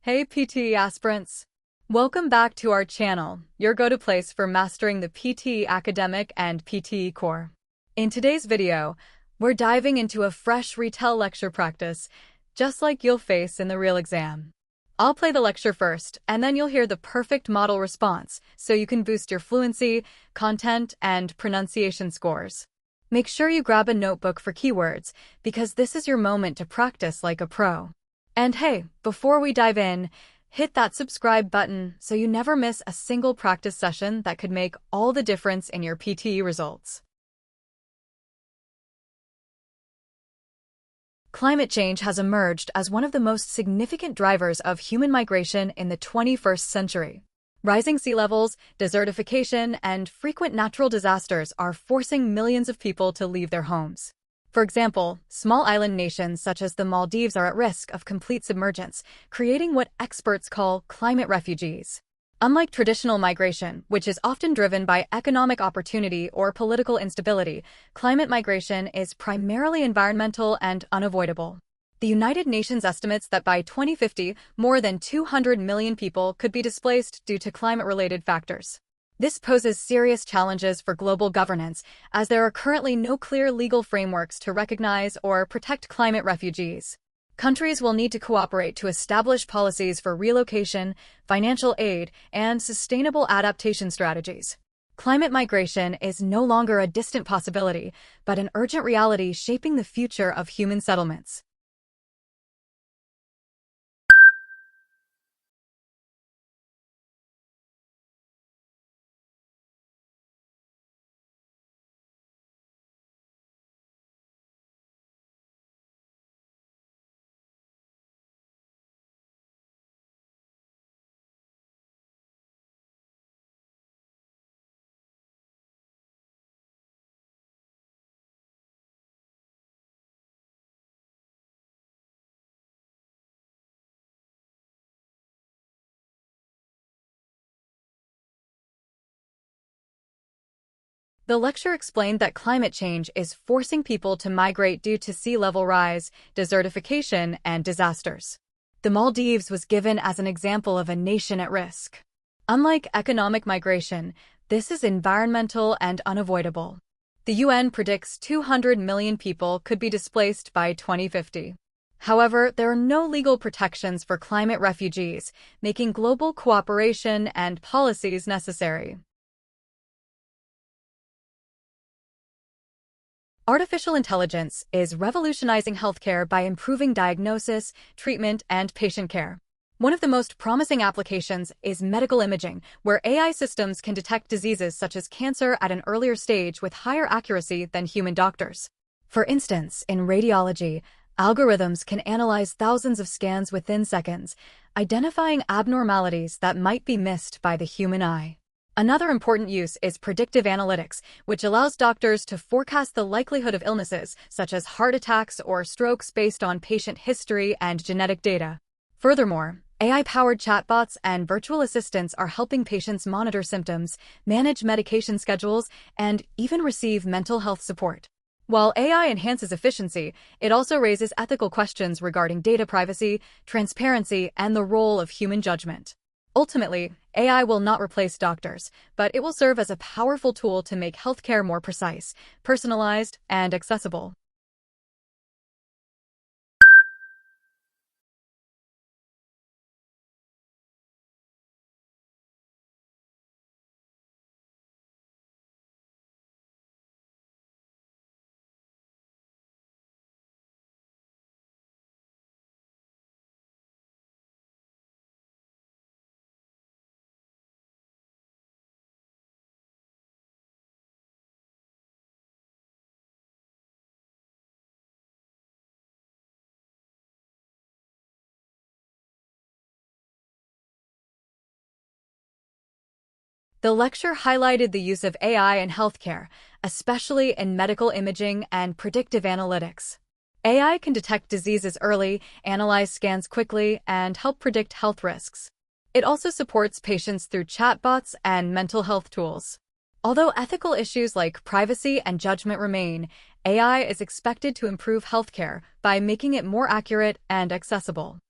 Hey PTE aspirants! Welcome back to our channel, your go-to place for mastering the PTE Academic and PTE Core. In today's video, we're diving into a fresh Retell lecture practice, just like you'll face in the real exam. I'll play the lecture first, and then you'll hear the perfect model response, so you can boost your fluency, content, and pronunciation scores. Make sure you grab a notebook for keywords, because this is your moment to practice like a pro. And hey, before we dive in, hit that subscribe button so you never miss a single practice session that could make all the difference in your PTE results. Climate change has emerged as one of the most significant drivers of human migration in the 21st century. Rising sea levels, desertification, and frequent natural disasters are forcing millions of people to leave their homes. For example, small island nations such as the Maldives are at risk of complete submergence, creating what experts call climate refugees. Unlike traditional migration, which is often driven by economic opportunity or political instability, climate migration is primarily environmental and unavoidable. The United Nations estimates that by 2050, more than 200 million people could be displaced due to climate-related factors. This poses serious challenges for global governance, as there are currently no clear legal frameworks to recognize or protect climate refugees. Countries will need to cooperate to establish policies for relocation, financial aid, and sustainable adaptation strategies. Climate migration is no longer a distant possibility, but an urgent reality shaping the future of human settlements. The lecture explained that climate change is forcing people to migrate due to sea level rise, desertification, and disasters. The Maldives was given as an example of a nation at risk. Unlike economic migration, this is environmental and unavoidable. The UN predicts 200 million people could be displaced by 2050. However, there are no legal protections for climate refugees, making global cooperation and policies necessary. Artificial intelligence is revolutionizing healthcare by improving diagnosis, treatment, and patient care. One of the most promising applications is medical imaging, where AI systems can detect diseases such as cancer at an earlier stage with higher accuracy than human doctors. For instance, in radiology, algorithms can analyze thousands of scans within seconds, identifying abnormalities that might be missed by the human eye. Another important use is predictive analytics, which allows doctors to forecast the likelihood of illnesses, such as heart attacks or strokes based on patient history and genetic data. Furthermore, AI-powered chatbots and virtual assistants are helping patients monitor symptoms, manage medication schedules, and even receive mental health support. While AI enhances efficiency, it also raises ethical questions regarding data privacy, transparency, and the role of human judgment. Ultimately, AI will not replace doctors, but it will serve as a powerful tool to make healthcare more precise, personalized, and accessible. The lecture highlighted the use of AI in healthcare, especially in medical imaging and predictive analytics. AI can detect diseases early, analyze scans quickly, and help predict health risks. It also supports patients through chatbots and mental health tools. Although ethical issues like privacy and judgment remain, AI is expected to improve healthcare by making it more accurate and accessible.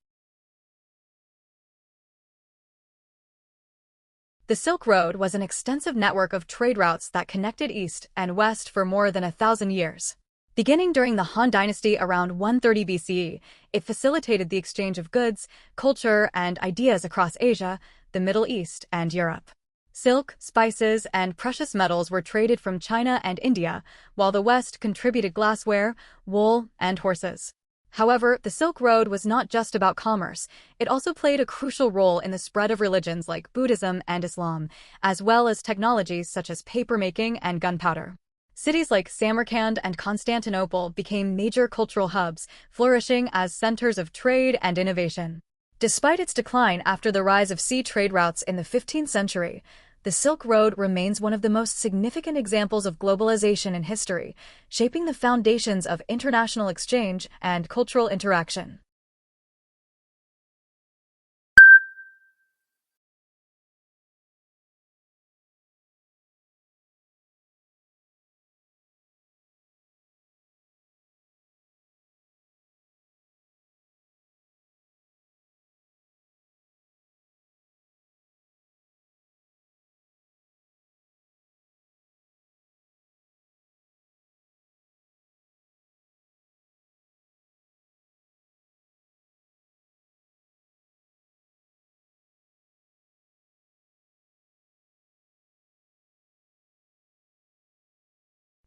The Silk Road was an extensive network of trade routes that connected east and west for more than 1,000 years. Beginning during the Han Dynasty around 130 BCE, it facilitated the exchange of goods, culture, and ideas across Asia, the Middle East, and Europe. Silk, spices, and precious metals were traded from China and India, while the West contributed glassware, wool, and horses. However, the Silk Road was not just about commerce. It also played a crucial role in the spread of religions like Buddhism and Islam, as well as technologies such as papermaking and gunpowder. Cities like Samarkand and Constantinople became major cultural hubs, flourishing as centers of trade and innovation. Despite its decline after the rise of sea trade routes in the 15th century, the Silk Road remains one of the most significant examples of globalization in history, shaping the foundations of international exchange and cultural interaction.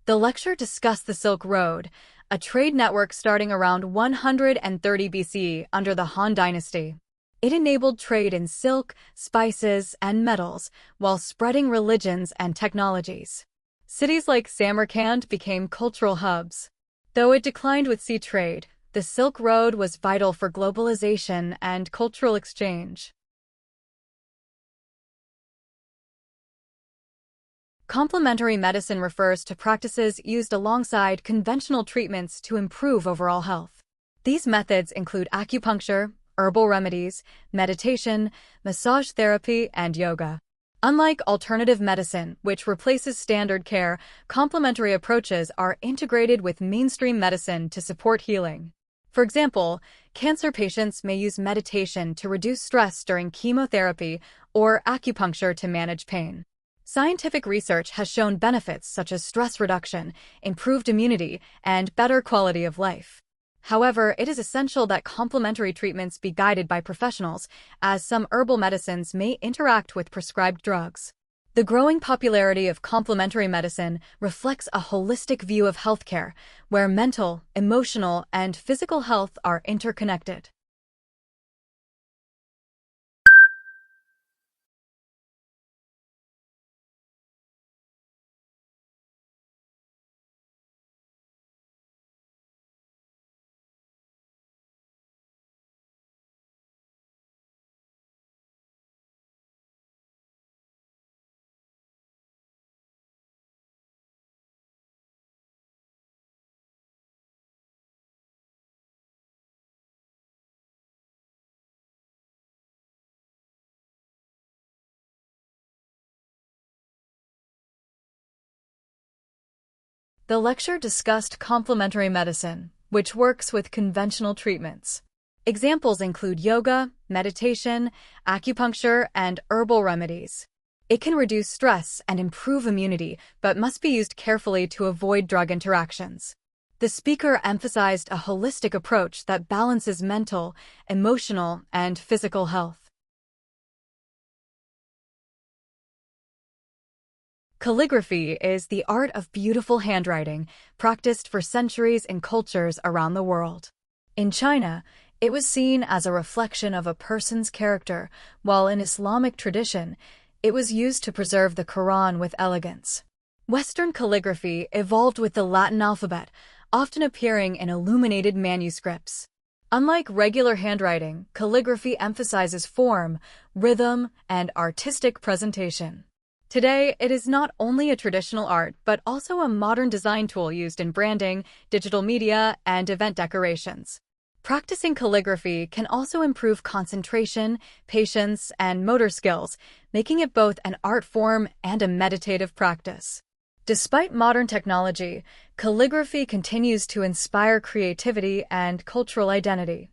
The lecture discussed the Silk Road, a trade network starting around 130 BCE under the Han Dynasty. It enabled trade in silk, spices, and metals, while spreading religions and technologies. Cities like Samarkand became cultural hubs. Though it declined with sea trade, the Silk Road was vital for globalization and cultural exchange. Complementary medicine refers to practices used alongside conventional treatments to improve overall health. These methods include acupuncture, herbal remedies, meditation, massage therapy, and yoga. Unlike alternative medicine, which replaces standard care, complementary approaches are integrated with mainstream medicine to support healing. For example, cancer patients may use meditation to reduce stress during chemotherapy or acupuncture to manage pain. Scientific research has shown benefits such as stress reduction, improved immunity, and better quality of life. However, it is essential that complementary treatments be guided by professionals, as some herbal medicines may interact with prescribed drugs. The growing popularity of complementary medicine reflects a holistic view of healthcare, where mental, emotional, and physical health are interconnected. The lecture discussed complementary medicine, which works with conventional treatments. Examples include yoga, meditation, acupuncture, and herbal remedies. It can reduce stress and improve immunity, but must be used carefully to avoid drug interactions. The speaker emphasized a holistic approach that balances mental, emotional, and physical health. Calligraphy is the art of beautiful handwriting, practiced for centuries in cultures around the world. In China, it was seen as a reflection of a person's character, while in Islamic tradition, it was used to preserve the Quran with elegance. Western calligraphy evolved with the Latin alphabet, often appearing in illuminated manuscripts. Unlike regular handwriting, calligraphy emphasizes form, rhythm, and artistic presentation. Today, it is not only a traditional art, but also a modern design tool used in branding, digital media, and event decorations. Practicing calligraphy can also improve concentration, patience, and motor skills, making it both an art form and a meditative practice. Despite modern technology, calligraphy continues to inspire creativity and cultural identity.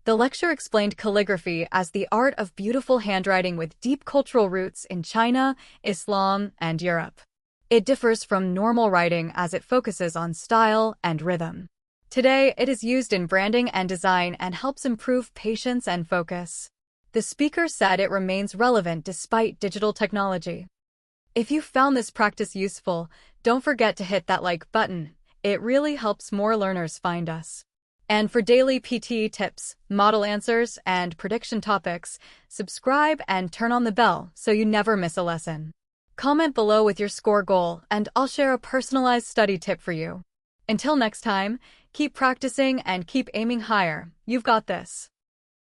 The lecture explained calligraphy as the art of beautiful handwriting with deep cultural roots in China, Islam, and Europe. It differs from normal writing as it focuses on style and rhythm. Today, it is used in branding and design and helps improve patience and focus. The speaker said it remains relevant despite digital technology. If you found this practice useful, don't forget to hit that like button. It really helps more learners find us. And for daily PTE tips, model answers, and prediction topics, subscribe and turn on the bell so you never miss a lesson. Comment below with your score goal, and I'll share a personalized study tip for you. Until next time, keep practicing and keep aiming higher. You've got this.